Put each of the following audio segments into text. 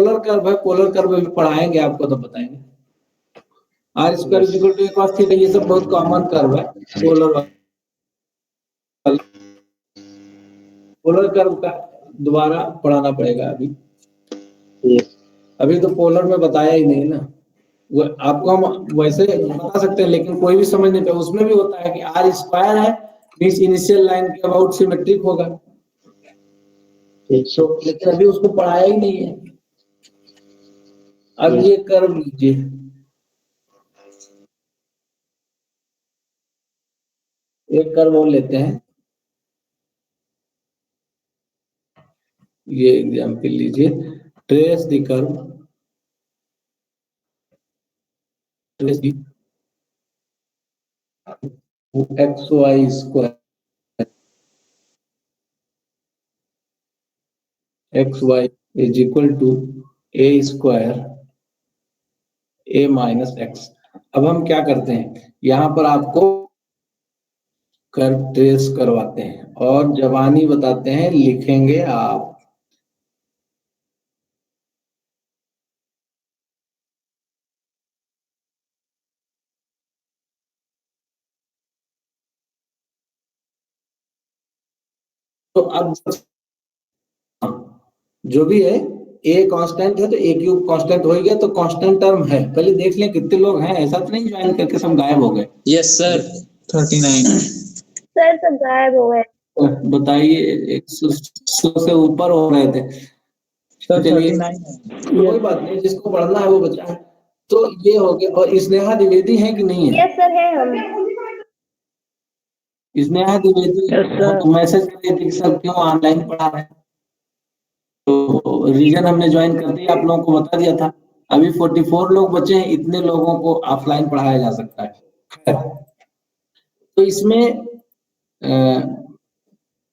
Polar curve है, polar curve भी पढ़ाएंगे आपको तो बताएंगे। R square is equal to cos theta, ये सब बहुत कॉमन कर्व है। पोलर कर्व का दोबारा पढ़ाना पड़ेगा अभी तो पोलर में बताया ही नहीं ना। वो आपको हम वैसे बता सकते हैं, लेकिन कोई भी समझ नहीं पाए। उसमें भी होता है कि आर स्क्वायर है, मींस इनिशियल लाइन के अबाउट सिमेट्रिक होगा, तो लेकिन अभी उसको पढ़ाया ही नहीं है। अब ये कर्व लीजिए, एक कर्व और लेते हैं, ये एग्जाम्पल लीजिए। Trace the curve, trace x y square, x y is equal to a square a minus x. अब हम क्या करते हैं, यहां पर आपको कर्व ट्रेस करवाते हैं और जवानी बताते हैं, लिखेंगे आप। तो अब जो भी है, ए कांस्टेंट है तो ए क्यूब कांस्टेंट हो गया, तो कांस्टेंट टर्म है। पहले देख लें कितने लोग हैं, ऐसा तो नहीं ज्वाइन करके सब गायब हो गए। यस सर, 39 सर सब गायब हो गए। बताइए, 100 से ऊपर हो रहे थे। सर चलिए 39 कोई बात नहीं, जिसको पढ़ना है वो बचा है। तो ये हो गया। और स्नेहा द्विवेदी है कि नहीं है? यस सर है हम। स्नेहा द्विवेदी तो मैसेज कर रही थी कि सर क्यों ऑनलाइन पढ़ा रहे हैं, तो रीजन हमने ज्वाइन कर दिया, आप लोगों को बता दिया था। अभी 44 लोग बचे हैं, इतने लोगों को ऑफलाइन पढ़ाया जा सकता है। तो इसमें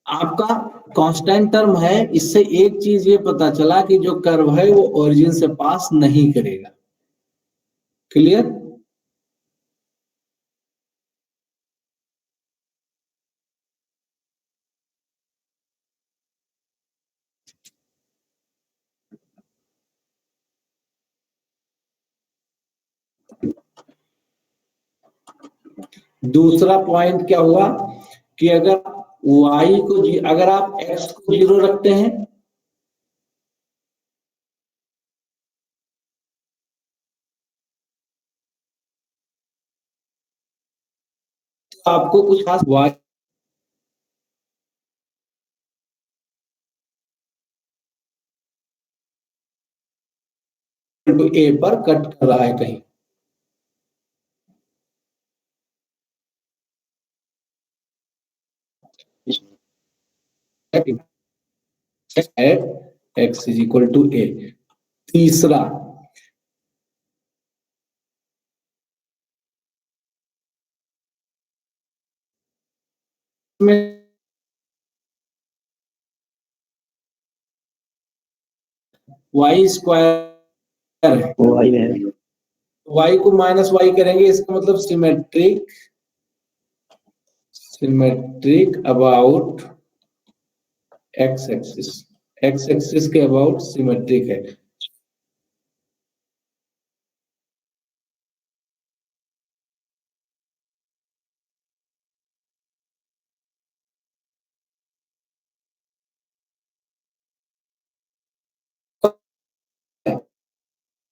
आपका कांस्टेंट टर्म है। इससे एक चीज ये पता चला कि जो कर्व है वो ओरिजिन से पास नहीं करेगा। क्लियर? दूसरा पॉइंट क्या हुआ कि अगर y को अगर आप x को 0 रखते हैं तो आपको कुछ खास y a पर कट कर रहा है कहीं। x is equal to a। तीसरा, में y स्क्वायर y को माइनस y करेंगे, इसका मतलब सिमेट्रिक अबाउट x एक्सिस के अबाउट सिमेट्रिक है।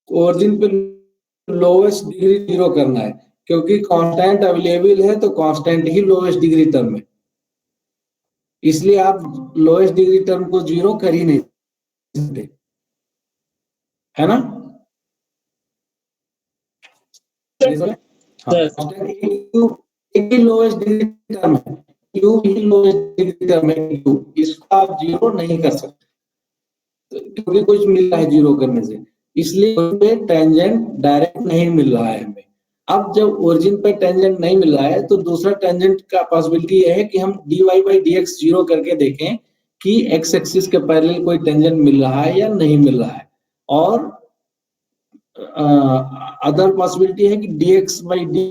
ओरिजिन पे लोवेस्ट डिग्री 0 करना है, क्योंकि कांस्टेंट अवेलेबल है तो कांस्टेंट ही लोवेस्ट डिग्री टर्म है। इसलिए आप लोएस्ट डिग्री टर्म को 0 कर ही नहीं सकते, है ना? एक ही लोएस्ट डिग्री टर्म है, क्यू ही लोएस्ट डिग्री टर्म है, क्यू इसको आप 0 नहीं कर सकते, क्योंकि कुछ मिल रहा है 0 करने से। इसलिए टेंजेंट डायरेक्ट नहीं मिल रहा है हमें। अब जब ओरिजिन पे टेंजेंट नहीं मिल रहा है तो दूसरा टेंजेंट का पॉसिबिलिटी है कि हम dy by dx 0 करके देखें कि x एक्सिस के पैरेलल कोई टेंजेंट मिल रहा है या नहीं मिल रहा है। और अदर पॉसिबिलिटी है कि dx by dy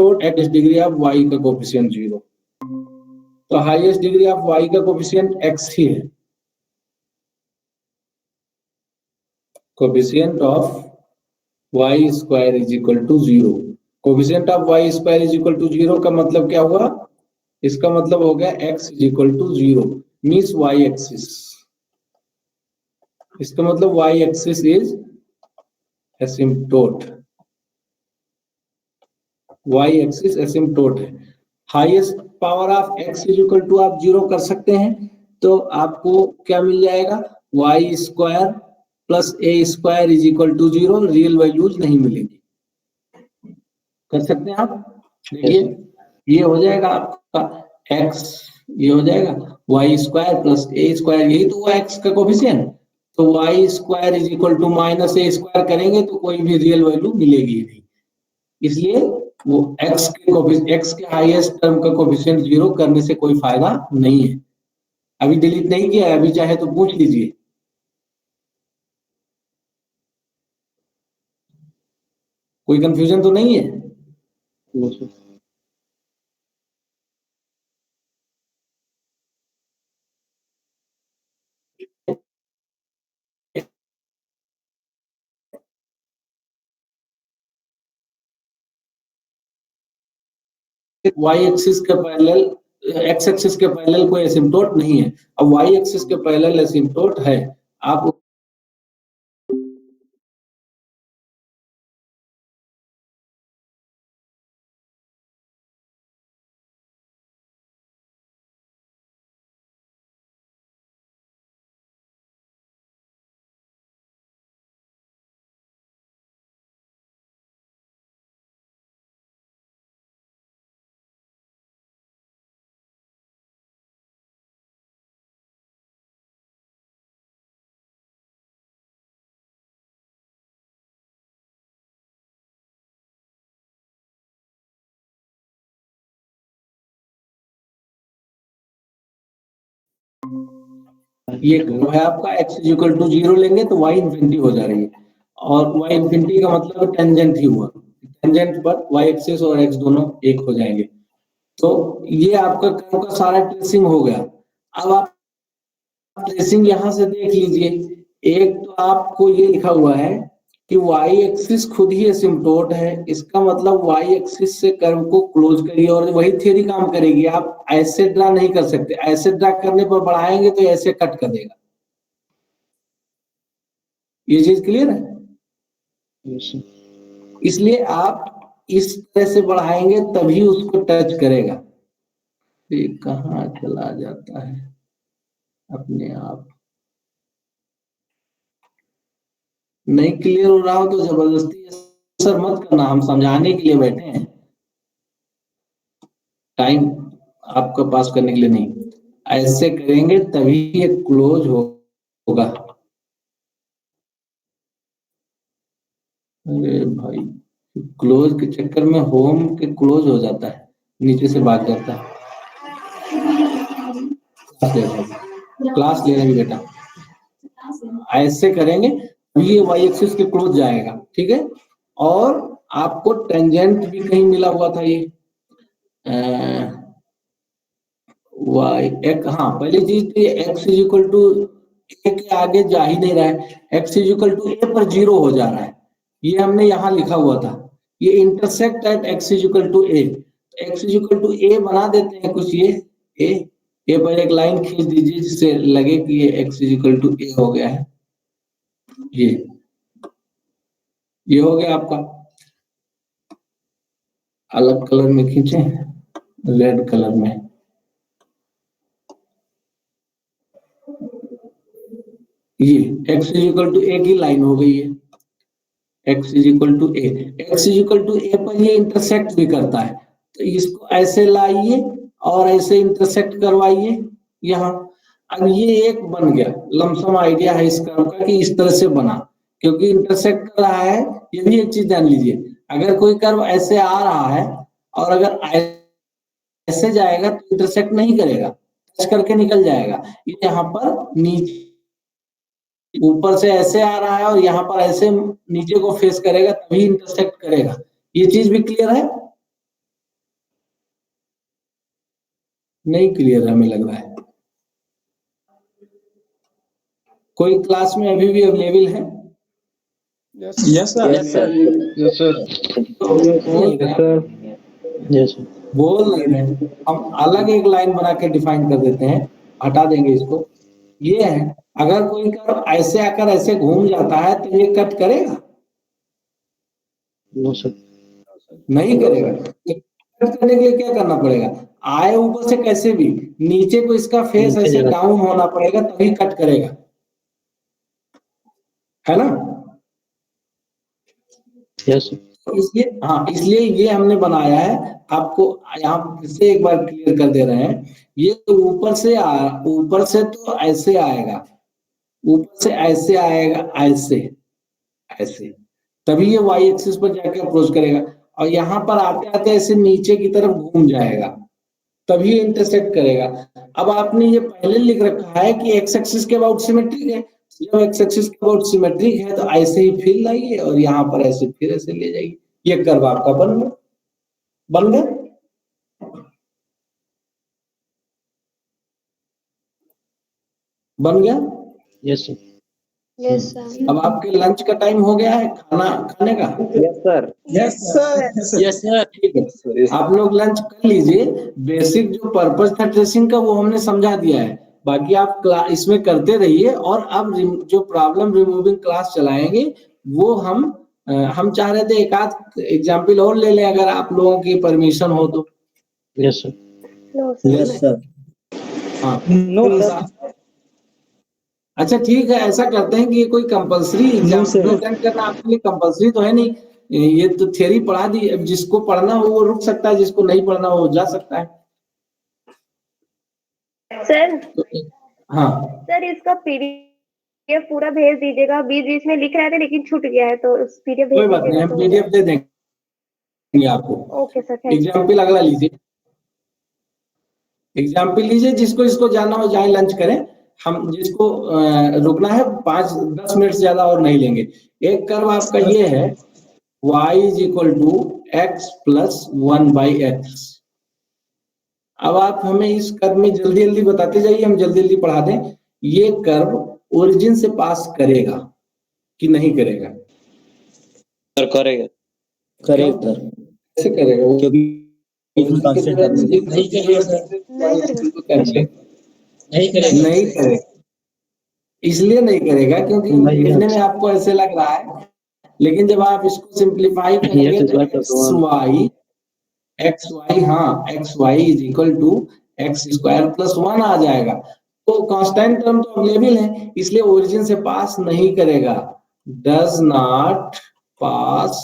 asymptote x degree of y का कोफिशिएंट 0, तो हाईएस्ट डिग्री ऑफ वाई का कोफिशिएंट x ही है। Coefficient of y square is equal to 0। Coefficient of y square is equal to 0 का मतलब क्या हुआ? इसका मतलब हो गया x is equal to 0 means y axis. इसका मतलब y axis is asymptote, y axis asymptote है। Highest power of x is equal to आप 0 कर सकते हैं, तो आपको क्या मिल जाएगा? y square plus a square is equal to 0, real values नहीं मिलेंगी। कर सकते हैं आप? देखिए ये हो जाएगा आपका x, ये हो जाएगा y square plus a square, यही तो हुआ x का कोफिशिएंट। तो y square is equal to minus a square करेंगे तो कोई भी रियल वैल्यू मिलेगी ही नहीं, इसलिए वो x के हाईएस्ट टर्म का कोफिशिएंट 0 करने से कोई फायदा नहीं है। अभी डिलीट नहीं किया है, अभी चाहे तो पूछ लीजिए। कोई कंफ्यूजन तो नहीं है? y एक्सिस के पैरेलल, x एक्सिस के पैरेलल कोई एसिम्पटोट नहीं है। अब y एक्सिस के पैरेलल एसिम्पटोट है, आप ये है आपका x इज इक्वल टू 0 लेंगे तो y इंफिनिटी हो जा रही है, और y इंफिनिटी का मतलब टेंजेंट ही हुआ, टेंजेंट पर y एक्सिस और x दोनों एक हो जाएंगे। तो ये आपका कर्व का सारा ट्रेसिंग हो गया। अब आप ट्रेसिंग यहां से देख लीजिए, एक तो आपको ये लिखा हुआ है कि y एक्सिस खुद ही एसिम्पटोट है, इसका मतलब y एक्सिस से कर्व को क्लोज करिए और वही थ्योरी काम करेगी। आप ऐसे ड्रा नहीं कर सकते, ऐसे ड्रा करने पर बढ़ाएंगे तो ऐसे कट कर देगा। ये चीज क्लियर है? इसलिए आप इस तरह से बढ़ाएंगे तभी उसको टच करेगा। ये कहाँ चला जाता है अपने आप? नहीं क्लियर हो रहा हो तो जबरदस्ती सर मत करना, हम समझाने के लिए बैठे हैं, टाइम आपका पास करने के लिए नहीं। ऐसे करेंगे तभी ये क्लोज होगा। अरे भाई, क्लोज के चक्कर में होम के क्लोज हो जाता है, नीचे से भाग जाता है। क्लास ले रहे हैं बेटा, ऐसे करेंगे ये वाई एक्सिस के क्लोज जाएगा, ठीक है। और आपको टेंजेंट भी कहीं मिला हुआ था, ये वाई एक, हाँ पहली चीज तो एक्स इज इक्वल टू ए के आगे जा ही नहीं रहा है, x is equal to a पर 0 हो जा रहा है, ये हमने यहाँ लिखा हुआ था। ये intersect at x is equal to a, x is equal to a बना देते हैं कुछ, ये पर एक लाइन खींच दीजिए जिससे लगे कि ये एक्स इज इक्वल टू ए हो गया है। ये हो गया आपका। अलग कलर में खींचे, रेड कलर में, ये x is equal to a की लाइन हो गई है। x is equal to a, x is equal to a पर ये इंटरसेक्ट भी करता है, तो इसको ऐसे लाइए और ऐसे इंटरसेक्ट करवाइए यहाँ। अब ये एक बन गया, लमसम आइडिया है इस कर्व का कि इस तरह से बना, क्योंकि इंटरसेक्ट कर रहा है। ये भी एक चीज जान लीजिए, अगर कोई कर्व ऐसे आ रहा है और अगर ऐसे जाएगा तो इंटरसेक्ट नहीं करेगा, टच करके निकल जाएगा। ये यहाँ पर नीचे ऊपर से ऐसे आ रहा है और यहाँ पर ऐसे नीचे को फेस करेगा तभी इंटरसेक्ट करेगा। ये चीज भी क्लियर है? नहीं क्लियर हमें लग रहा है। कोई क्लास में अभी भी अवेलेबल है? Yes sir. Yes sir. Yes sir. बोल रहे हैं, यस बोल नहीं रहे। हम अलग एक लाइन बना के डिफाइन कर देते हैं, हटा देंगे इसको। ये है, अगर कोई कर्व ऐसे आकर ऐसे घूम जाता है तो ये कट करेगा? No sir. नहीं करेगा। तो कट करने के लिए क्या करना पड़ेगा? आए ऊपर से कैसे भी, नीचे को इसका फेस नीचे ऐसे जाना। डाउन होना पड़ेगा तभी कट करेगा, है ना? Yes sir. तो इसलिए हाँ, इसलिए ये हमने बनाया है। आपको यहाँ फिर से एक बार क्लियर कर दे रहे हैं। ये तो ऊपर से तो ऐसे आएगा, ऊपर से ऐसे आएगा, ऐसे ऐसे, तभी ये वाई एक्सिस पर जाके अप्रोच करेगा। और यहाँ पर आते आते ऐसे नीचे की तरफ घूम जाएगा, तभी इंटरसेक्ट करेगा। अब आपने ये पहले लिख रखा है कि एक्स एक्सिस के अबाउट सिमेट्रिक है। जब एक्स एक्सिस के अबाउट सिमेट्रिक है तो ऐसे ही फिर लाइए और यहाँ पर ऐसे फिर ऐसे ले जाइए। ये कर्व आपका बन गया, बन गया। बन गया। Yes sir. Yes sir. अब आपके लंच का टाइम हो गया है, खाना खाने का। Yes sir. Yes sir. Yes sir. ठीक है, आप लोग लंच कर लीजिए। बेसिक जो पर्पस था ट्रेसिंग का वो हमने समझा दिया है। बाकी आप इसमें करते रहिए। और अब जो प्रॉब्लम रिमूविंग क्लास चलाएंगे वो हम चाह रहे थे एक आध एग्जाम्पल और ले लें, अगर आप लोगों की परमिशन हो तो। Yes sir. No sir. Yes sir. हाँ, नो सर। अच्छा ठीक है, ऐसा करते हैं कि ये कोई कंपलसरी एग्जाम्पल sir. अटेंड करना आपके लिए कंपलसरी तो है नहीं। ये तो थ्योरी पढ़ा दी। अब जिसको पढ़ना हो वो रुक सकता है, जिसको नहीं पढ़ना हो वो जा सकता है। सर हाँ, सर इसका पीडीएफ पूरा भेज दीजिएगा। बीच बीच में लिख रहे थे लेकिन छूट गया है, तो उस पीडीएफ कोई भेज बात नहीं, दीजिएगा हम तो हो पीडीएफ जाएगा। दे देंगे आपको। Okay sir, thank you. Example लीजिए, जिसको इसको जाना हो जाए, लंच करें। हम जिसको रुकना है 5-10 मिनट से ज्यादा और नहीं लेंगे। एक कर्व आपका ये है, y is equal to x plus 1/x। अब आप हमें इस कर्व में जल्दी जल्दी बताते जाइए, हम जल्दी जल्दी पढ़ा दें। ये कर्व ओरिजिन से पास करेगा कि नहीं करेगा? सर करेगा। Correct sir. कैसे करेगा वो? क्योंकि इसमें कांस्टेंट है। नहीं करेगा सर। नहीं करेगा। कैसे? नहीं करेगा। नहीं करेगा। इसलिए नहीं करेगा क्योंकि देखने में आपको ऐसे लग रहा है, लेकिन जब आप इसको सिंप्लीफाई करेंगे तो एक्स वाई हाँ, x y is equal to x square plus 1 आ जाएगा। तो कांस्टेंट टर्म तो अवेलेबल है, इसलिए ओरिजिन से पास नहीं करेगा। Does not pass.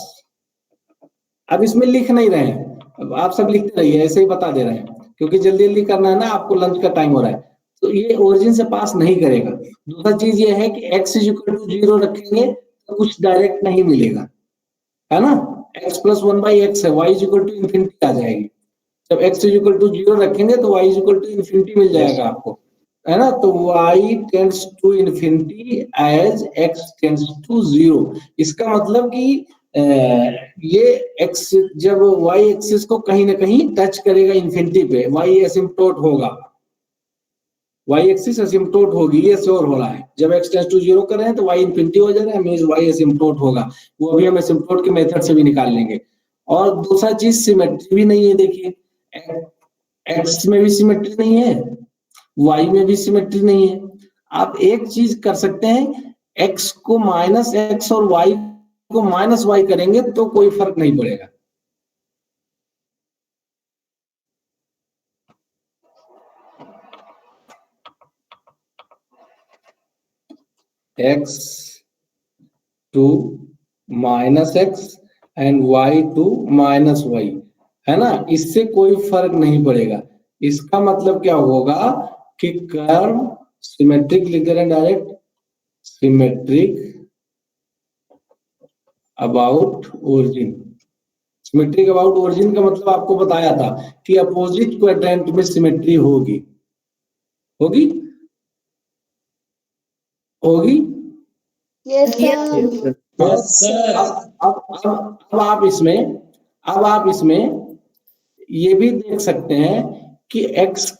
अब इसमें लिख नहीं रहे हैं, अब आप सब लिखते रहिए, ऐसे ही बता दे रहे हैं क्योंकि जल्दी जल्दी करना है ना, आपको लंच का टाइम हो रहा है। तो ये ओरिजिन से पास नहीं करेगा। दूसरा चीज ये है कि x इज इक्वल टू 0 रखेंगे तो कुछ डायरेक्ट नहीं मिलेगा, है ना? x प्लस 1/x है, y is equal to infinity आ जाएगी। जब x इज इक्वल टू 0 रखेंगे तो y is equal to infinity मिल जाएगा आपको, है ना? तो y tends to infinity as x tends to 0। इसका मतलब कि ये x जब y एक्सिस को कहीं ना कहीं टच करेगा इन्फिनिटी पे, y एसिम्पटोट होगा, y एक्सिस एसिम्पटोट होगी, ये श्योर हो रहा है। जब x टेंड्स टू 0 कर रहे हैं तो y इन्फिनिटी हो जा रहा है, मींस y एसिम्पटोट होगा। वो अभी हम एसिम्पटोट के मेथड से भी निकाल लेंगे। और दूसरा चीज सिमेट्री भी नहीं है। देखिए, x में भी सिमेट्री नहीं है, y में भी सिमेट्री नहीं है। आप एक चीज कर सकते हैं, x को माइनस x और y को माइनस y करेंगे तो कोई फर्क नहीं पड़ेगा। x to minus x and y to minus y, है ना? इससे कोई फर्क नहीं पड़ेगा। इसका मतलब क्या होगा कि कर्व सिमेट्रिक लिख दे रहे हैं direct, symmetric about origin. Symmetric about origin का मतलब आपको बताया था कि अपोजिट क्वाड्रेंट में सिमेट्री होगी, होगी, होगी। Yes sir. अब आप इसमें ये भी देख सकते हैं कि x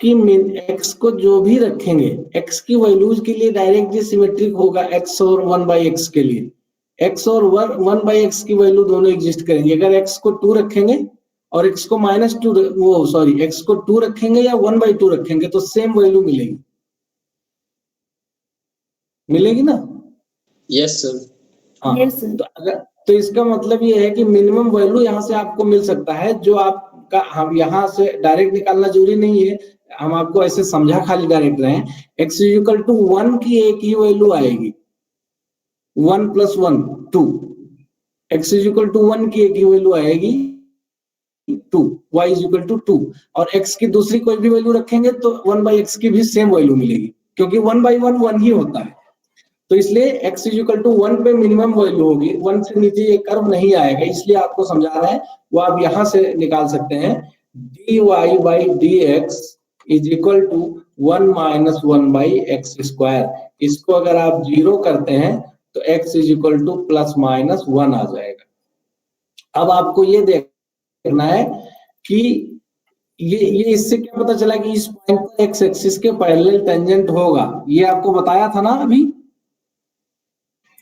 को जो भी रखेंगे, x की वैल्यूज के लिए डायरेक्टली सिमेट्रिक होगा x और 1/x के लिए। x और 1/x की वैल्यू दोनों एग्जिस्ट करेंगे। अगर x को 2 रखेंगे और x को -2 x को 2 रखेंगे या 1/2 रखेंगे तो सेम वैल्यू मिलेगी ना? Yes sir. हाँ, Yes, sir. तो इसका मतलब ये है कि मिनिमम वैल्यू यहाँ से आपको मिल सकता है, जो आपका हम यहाँ से डायरेक्ट निकालना जरूरी नहीं है, हम आपको ऐसे समझा खाली डायरेक्ट रहे हैं। x इक्वल टू 1 की एक ही वैल्यू आएगी, 1 + 1 2। x इक्वल टू 1 की एक ही वैल्यू आएगी 2, y इक्वल टू 2, और x की दूसरी कोई भी वैल्यू रखेंगे तो 1/x की भी सेम वैल्यू मिलेगी, क्योंकि 1/1 1 ही होता है। तो इसलिए x इक्वल टू 1 पे मिनिमम वैल्यू होगी, 1 से नीचे ये कर्व नहीं आएगा, इसलिए आपको समझा रहा है, वो आप यहां से निकाल सकते हैं। dy/dx is equal to 1 - 1/x²। इसको अगर आप 0 करते हैं तो x इज इक्वल टू ±1 आ जाएगा। अब आपको ये देखना है कि ये इससे क्या पता चला कि इस पॉइंट पर एक्स एक्सिस के पैरेलल टेंजेंट होगा, ये आपको बताया था ना अभी,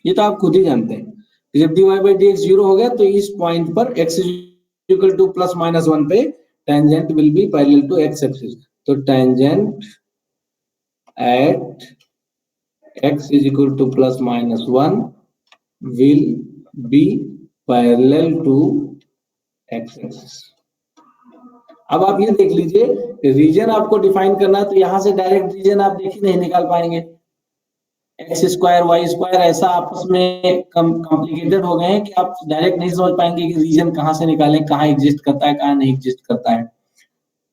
ये तो आप खुद ही जानते हैं। जब dy/dx 0 हो गया तो इस पॉइंट पर x इक्वल टू ±1 पे tangent will be parallel to x axis. तो tangent at x equal to ±1 will be parallel to x axis. अब आप ये देख लीजिए, रीजन आपको डिफाइन करना है तो यहां से डायरेक्ट रीजन आप देख ही नहीं निकाल पाएंगे। x², y² ऐसा आपस में कॉम्प्लिकेटेड हो गए हैं कि आप डायरेक्ट नहीं समझ पाएंगे कि रीजन कहां से निकालें, कहां एग्जिस्ट करता है, कहां नहीं एग्जिस्ट करता है।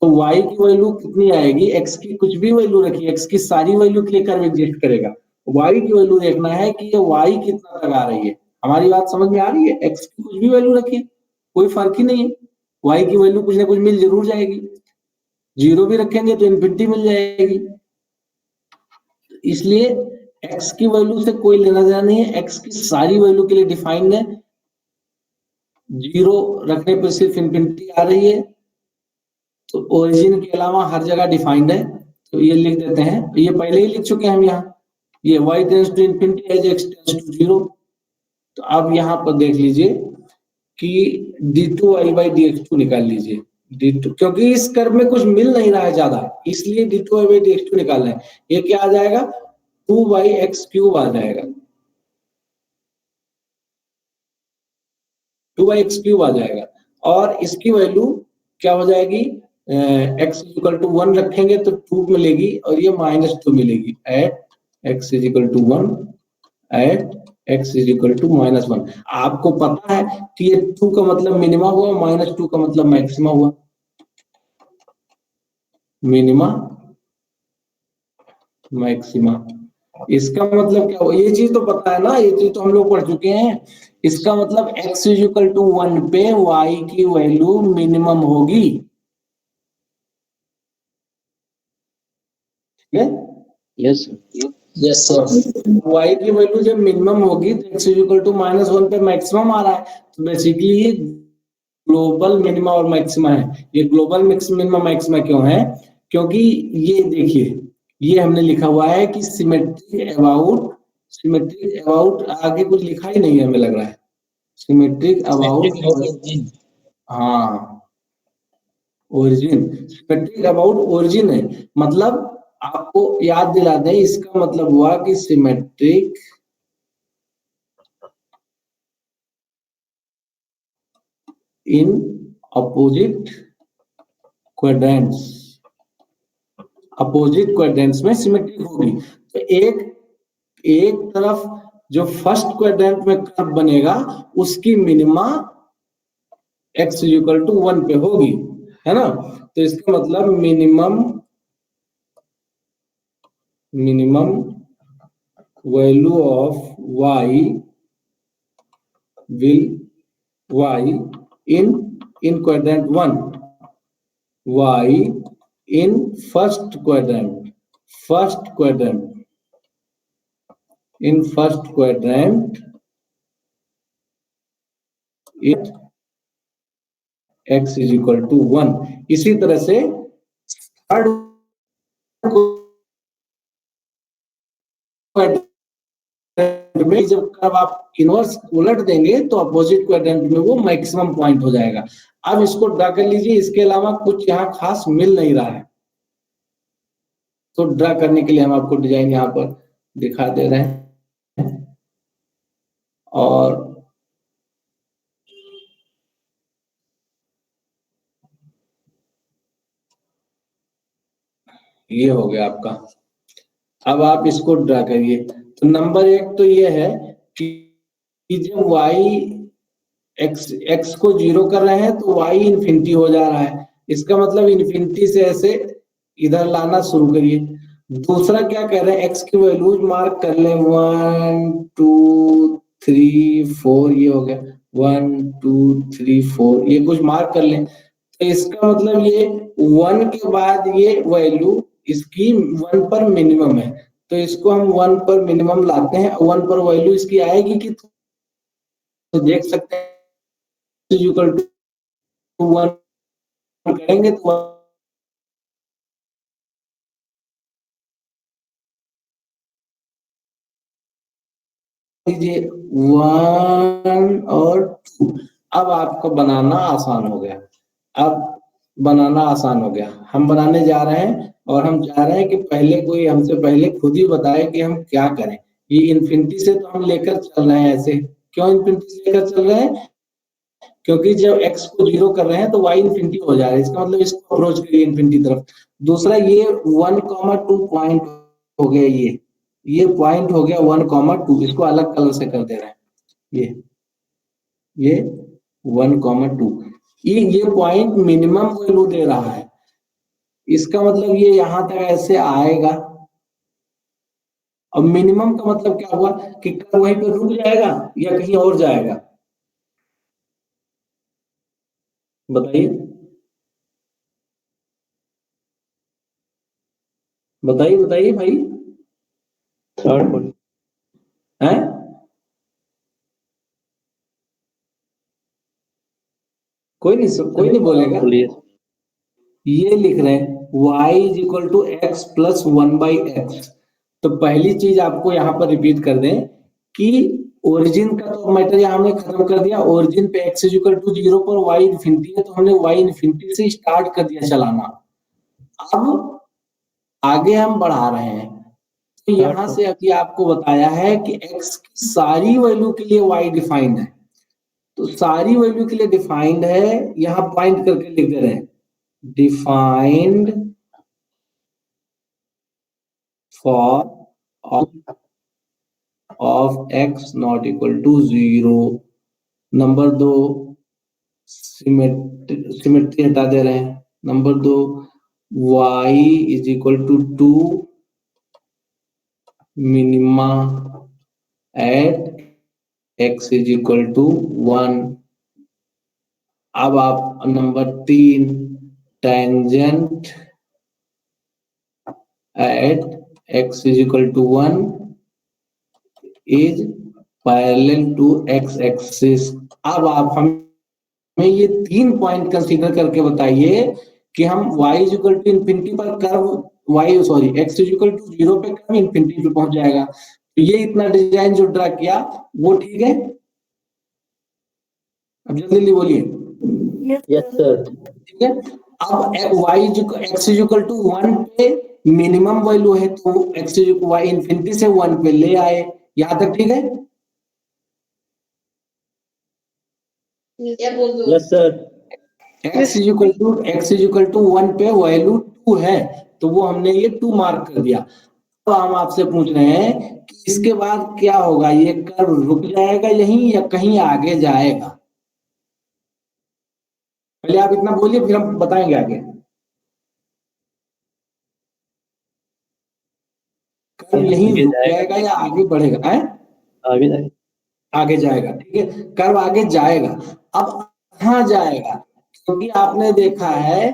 तो y की वैल्यू कितनी आएगी, x की कुछ भी वैल्यू रखिए, x की सारी वैल्यू के लिए कर्व एग्जिस्ट करेगा। y की वैल्यू देखना है कि ये y कितना तक आ रही है। हमारी बात समझ में आ रही है? x की कुछ भी वैल्यू रखिए, कोई फर्क ही नहीं है, y की वैल्यू कुछ ना कुछ मिल जरूर जाएगी। 0 भी रखेंगे तो इन्फिनिटी मिल जाएगी। इसलिए x की वैल्यू से कोई लेना देना नहीं है, x की सारी वैल्यू के लिए डिफाइंड है। 0 रखने पर सिर्फ इन्फिनिटी आ रही है, तो ओरिजिन के अलावा हर जगह डिफाइंड है, तो ये लिख देते हैं। ये पहले ही लिख चुके हैं हम यहाँ, ये y tends to infinity as x tends to 0। तो अब यहाँ पर देख लीजिए कि d2y/dx2 निकाल लीजिए, d2, क्योंकि इस कर्व में कुछ मिल नहीं रहा है ज्यादा, इसलिए d2y/dx2 निकालना है। ये क्या आ जाएगा, 2x³ आ जाएगा, 2x³ आ जाएगा। और इसकी वैल्यू क्या हो जाएगी, x इक्वल टू 1 रखेंगे तो 2 मिलेगी और ये -2 मिलेगी at x equal to 1 at x equal to -1। आपको पता है कि ये 2 का मतलब मिनिमा हुआ, -2 का मतलब मैक्सिमा हुआ। मिनिमा मैक्सिमा, इसका मतलब क्या हुआ, ये चीज तो पता है ना, ये चीज तो हम लोग पढ़ चुके हैं। इसका मतलब x इक्वल टू 1 पे y की वैल्यू मिनिमम होगी, ठीक है? Yes yes sir. y की वैल्यू जब मिनिमम होगी तो x इक्वल टू -1 पे मैक्सिमम आ रहा है, तो बेसिकली ये ग्लोबल मिनिमा और मैक्सिमा है। ये ग्लोबल मिनिमा मैक्सिमा क्यों है, क्योंकि ये देखिए, ये हमने लिखा हुआ है कि सिमेट्रिक अबाउट आगे कुछ लिखा ही नहीं है, हमें लग रहा है सिमेट्रिक अबाउट, हाँ ओरिजिन, सिमेट्रिक अबाउट ओरिजिन है। मतलब आपको याद दिला दें, इसका मतलब हुआ कि सिमेट्रिक इन अपोजिट क्वाड्रेंट्स में सिमेट्रिक होगी। तो एक तरफ जो फर्स्ट क्वाड्रेंट में कर्व बनेगा उसकी मिनिमा x इक्वल टू 1 पे होगी, है ना? तो इसका मतलब minimum value of y in quadrant 1, y in first quadrant x is equal to 1। इसी तरह से थर्ड में जब कर्व आप इनवर्स उलट देंगे तो अपोजिट क्वाड्रेंट में वो मैक्सिमम पॉइंट हो जाएगा। अब इसको ड्रा कर लीजिए, इसके अलावा कुछ यहाँ खास मिल नहीं रहा है, तो ड्रा करने के लिए हम आपको डिजाइन यहाँ पर दिखा दे रहे हैं। और ये हो गया आपका। अब आप इसको ड्रा करिए। तो नंबर एक तो ये है कि जब y x को 0 कर रहे हैं तो y इन्फिनिटी हो जा रहा है, इसका मतलब इन्फिनिटी से ऐसे इधर लाना शुरू करिए। दूसरा क्या कह रहे हैं, x की वैल्यूज मार्क कर लें 1 2 3 4, ये हो गया 1 2 3 4, ये कुछ मार्क कर लें। तो इसका मतलब ये 1 के बाद ये वैल्यू इसकी 1 पर मिनिमम है, तो इसको हम 1 पर मिनिमम लाते हैं। 1 पर वैल्यू इसकी आएगी कि, तो देख सकते हैं इक्वल टू 1 करेंगे तो लीजिए 1 और 2। अब आपको बनाना आसान हो गया। अब बनाना आसान हो गया, हम बनाने जा रहे हैं और हम चाह रहे हैं कि पहले कोई हमसे पहले खुद ही बताए कि हम क्या करें। ये इन्फिनिटी से तो हम लेकर चल रहे हैं ऐसे, क्यों इन्फिनिटी से लेकर चल रहे हैं, क्योंकि जब x को 0 कर रहे हैं तो y इन्फिनिटी हो जा रहा है, इसका मतलब इसको अप्रोच करिए इन्फिनिटी तरफ। दूसरा ये 1,2 पॉइंट हो गया, ये पॉइंट हो गया 1,2, इसको अलग कलर से कर दे रहे हैं। ये 1,2, ये पॉइंट मिनिमम वैल्यू दे रहा है, इसका मतलब ये यहां तक ऐसे आएगा। अब मिनिमम का मतलब क्या हुआ कि कर्व वहीं पे रुक जाएगा या कहीं और जाएगा, बताइए बताइए बताइए भाई। थर्ड पॉइंट है कोई नहीं बोलेगा। बोलिए। ये लिख रहे हैं y is equal to x plus 1/x। तो पहली चीज आपको यहाँ पर रिपीट कर दें कि ओरिजिन का तो मैटर यहाँ हमने खत्म कर दिया। ओरिजिन पे x इज इक्वल टू 0 पर y इन्फिनिटी है, तो हमने y इन्फिनिटी से स्टार्ट कर दिया चलाना। अब आगे हम बढ़ा रहे हैं, तो यहाँ से अभी आपको बताया है कि x की सारी वैल्यू के लिए y डिफाइंड है, तो सारी वैल्यू के लिए डिफाइंड है, यहाँ पॉइंट करके लिख दे रहे हैं defined for of x not equal to 0। Number 2 symmetry हटा दे रहे हैं। Number 2 y is equal to 2 minima at x is equal to 1। अब आप number 3 tangent at x is equal to 1 is parallel to x axis. अब आप हमें ये 3 पॉइंट कंसीडर करके बताइए कि हम y is equal to infinity पर curve x is equal to 0 पे कर्व इन्फिनिटी पे पहुंच जाएगा। तो ये इतना डिजाइन जो ड्रा किया वो ठीक है। अब जल्दी बोलिए। Yes sir. ठीक है। अब x इज इक्वल टू 1 पे मिनिमम वैल्यू है, तो x is equal y infinity से 1 पे ले आए, यहां तक ठीक है। Yes sir. x is equal to 1 पे वैल्यू 2 है, तो वो हमने ये 2 मार्क कर दिया। तो हम आपसे पूछ रहे हैं कि इसके बाद क्या होगा, ये कर्व रुक जाएगा यहीं या कहीं आगे जाएगा। पहले आप इतना बोलिए फिर हम बताएंगे आगे। कर्व यहीं रुक जाएगा या आगे बढ़ेगा है? आगे जाएगा। आगे जाएगा, ठीक है। कर्व आगे जाएगा। अब कहाँ जाएगा, क्योंकि आपने देखा है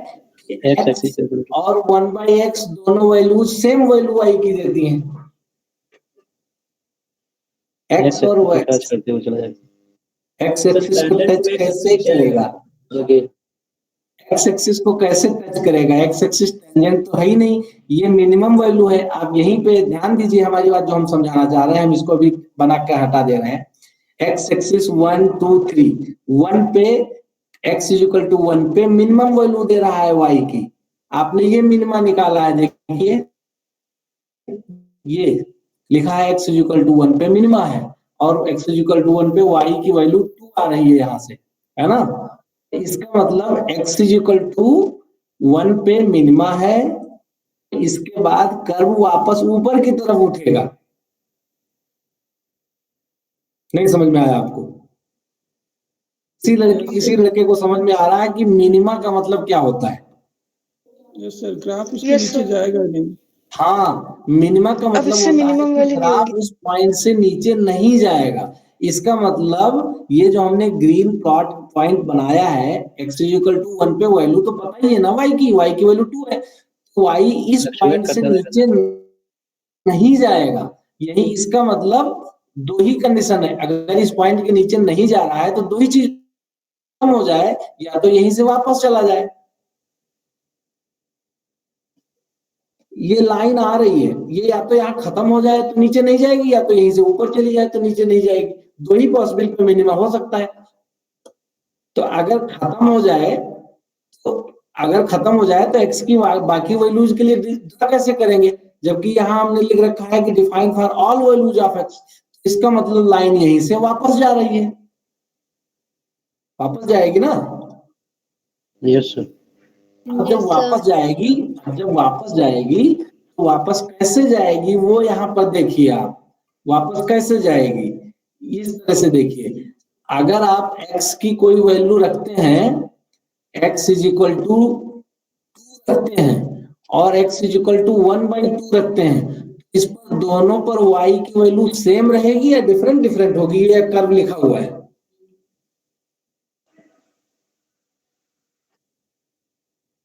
कि x और 1/x दोनों वैल्यू सेम वैल्यू y की देती हैं। x और y टच करते हुए चला जाएगा। x एक्सिस को टच कैसे करेगा, एक्स एक्सिस को कैसे टच करेगा? एक्स एक्सिस टेंजेंट तो है ही नहीं, ये मिनिमम वैल्यू है। आप यहीं पे ध्यान दीजिए हमारी बात जो हम समझाना चाह रहे हैं, हम इसको भी बना के हटा दे रहे हैं। एक्स एक्सिस 1 2 3, 1 पे x इक्वल टू 1 पे मिनिमम वैल्यू दे रहा है y की, आपने ये मिनिमा निकाला है, देखिए ये लिखा है x इक्वल टू 1 पे मिनिमा है, और x इक्वल टू 1 पे y की वैल्यू 2 आ रही है यहाँ से, है ना? इसका मतलब x इक्वल टू 1 पे मिनिमा है, इसके बाद कर्व वापस ऊपर की तरफ उठेगा। नहीं समझ में आया आपको? इसी लड़के को समझ में आ रहा है कि मिनिमा का मतलब क्या होता है। यस सर, ग्राफ उसके नीचे जाएगा नहीं। हाँ, मिनिमा का मतलब होता है कि ग्राफ उस पॉइंट से नीचे नहीं जाएगा। इसका मतलब ये जो हमने ग्रीन प्लॉट पॉइंट बनाया है, x इक्वल टू 1 पे वैल्यू तो पता ही है ना y की वैल्यू 2 है, तो y इस पॉइंट से नीचे नहीं जाएगा। यही इसका मतलब दो ही कंडीशन है, अगर इस पॉइंट के नीचे नहीं जा रहा है तो दो ही चीज खत्म हो जाए, या तो यहीं से वापस चला जाए, ये लाइन आ रही है, ये या तो यहाँ खत्म हो जाए तो नीचे नहीं जाएगी, या तो यहीं से ऊपर चली जाए तो नीचे नहीं जाएगी। दो ही पॉसिबल पे मिनिमा हो सकता है। तो अगर खत्म हो जाए तो x की बाकी वैल्यूज के लिए कैसे करेंगे, जबकि यहाँ हमने लिख रखा है कि define for all values of x। इसका मतलब लाइन यहीं से वापस जा रही है, वापस जाएगी ना? Yes sir. जब वापस जाएगी तो वापस कैसे जाएगी वो यहाँ पर देखिए। आप वापस कैसे जाएगी, इस तरह से देखिए। अगर आप x की कोई वैल्यू रखते हैं, x इज इक्वल टू 2 रखते हैं और x इज इक्वल टू 1/2 रखते हैं, इस पर दोनों पर y की वैल्यू सेम रहेगी या डिफरेंट होगी? ये कर्व लिखा हुआ है,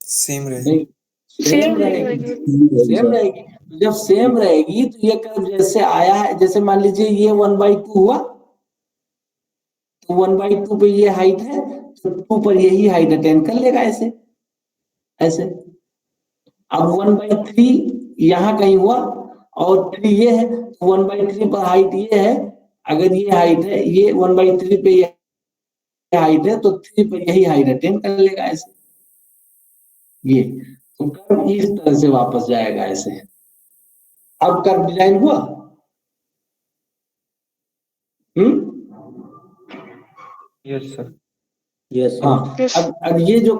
सेम रहेगी। सेम रहेगी। जब सेम रहेगी तो ये कर्व जैसे आया है, जैसे मान लीजिए ये 1/2 हुआ, तो 1/2 पे ये हाइट है, तो 2 पर यही हाइट अटेन कर लेगा, ऐसे ऐसे। अब 1/3 यहाँ कहीं हुआ और 3 ये है, तो 1/3 पर हाइट ये है, अगर ये हाइट है, ये 1/3 पे ये हाइट है, तो 3 पर यही हाइट अटेन कर लेगा, ऐसे। ये तो कर्व इस तरह से वापस जाएगा, ऐसे। अब कर्व डिजाइन हुआ। Yes sir. यस हाँ, अब ये जो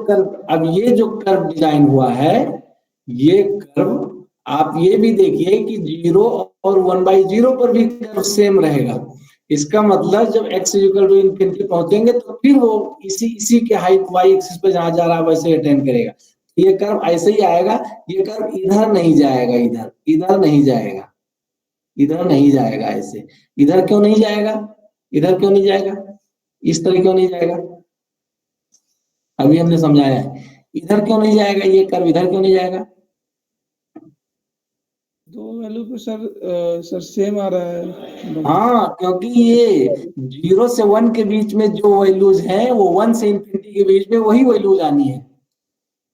कर्व डिजाइन हुआ है, ये कर्व आप ये भी देखिए कि 0 और 1/0 पर भी कर्व सेम रहेगा। इसका मतलब जब x इक्वल टू इनफिनिटी पहुंचेंगे तो फिर वो इसी के हाइट y एक्सिस पे जहां जा रहा है वैसे अटेन करेगा। ये कर्व ऐसे ही आएगा, ये कर्व इधर नहीं जाएगा, इधर नहीं जाएगा, ऐसे। इधर क्यों नहीं जाएगा? इस तरह क्यों नहीं जाएगा? अभी हमने समझाया है, इधर क्यों नहीं जाएगा, ये कर्व इधर क्यों नहीं जाएगा? दो वैल्यू पे सर सेम आ रहा है। हाँ, क्योंकि ये 0 से 1 के बीच में जो वैल्यूज हैं वो 1 से इनफिनिटी के बीच में वही वैल्यूज आनी है,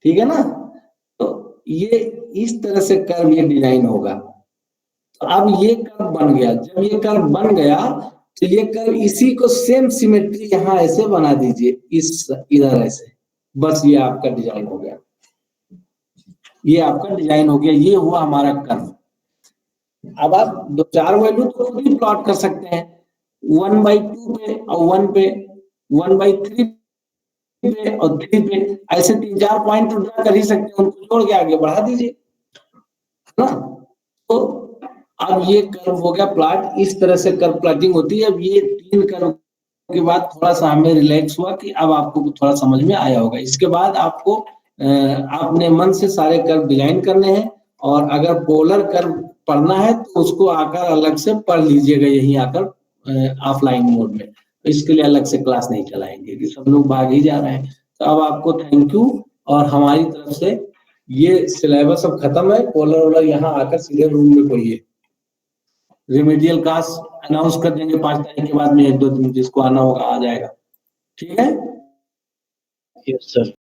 ठीक है ना? तो ये इस तरह से कर्व ये डिजाइन होगा। तो अब ये कर्व बन गया, जब ये कर्व बन गया तो ये कर्व इसी को सेम सिमेट्री यहाँ ऐसे बना दीजिए, इधर ऐसे। बस ये आपका डिजाइन हो गया, ये हुआ हमारा कर्व। अब आप 2-4 वैल्यू तो खुद ही प्लॉट कर सकते हैं, 1/2 पे और 1 पे, 1/3 पे और 3 पे, ऐसे 3-4 पॉइंट ड्रा कर ही सकते हैं, उनको जोड़ के आगे बढ़ा दीजिए, है ना? तो अब ये कर्व हो गया प्लॉट, इस तरह से कर्व प्लॉटिंग होती है। अब ये 3 कर्व के बाद थोड़ा सा हमें रिलैक्स हुआ कि अब आपको थोड़ा समझ में आया होगा। इसके बाद आपको अपने मन से सारे कर्व डिजाइन करने हैं, और अगर पोलर कर्व पढ़ना है तो उसको आकर अलग से पढ़ लीजिएगा, यहीं आकर ऑफलाइन मोड में। तो इसके लिए अलग से क्लास नहीं चलाएंगे कि सब लोग भाग ही जा रहे हैं। तो अब आपको थैंक यू, और हमारी तरफ से ये सिलेबस अब खत्म है। पोलर वोलर यहाँ आकर सीधे रूम में पढ़िए। रेमेडियल क्लास अनाउंस कर देंगे 5 तारीख के बाद में, 1-2 दिन जिसको आना होगा आ जाएगा, ठीक है? Yes sir.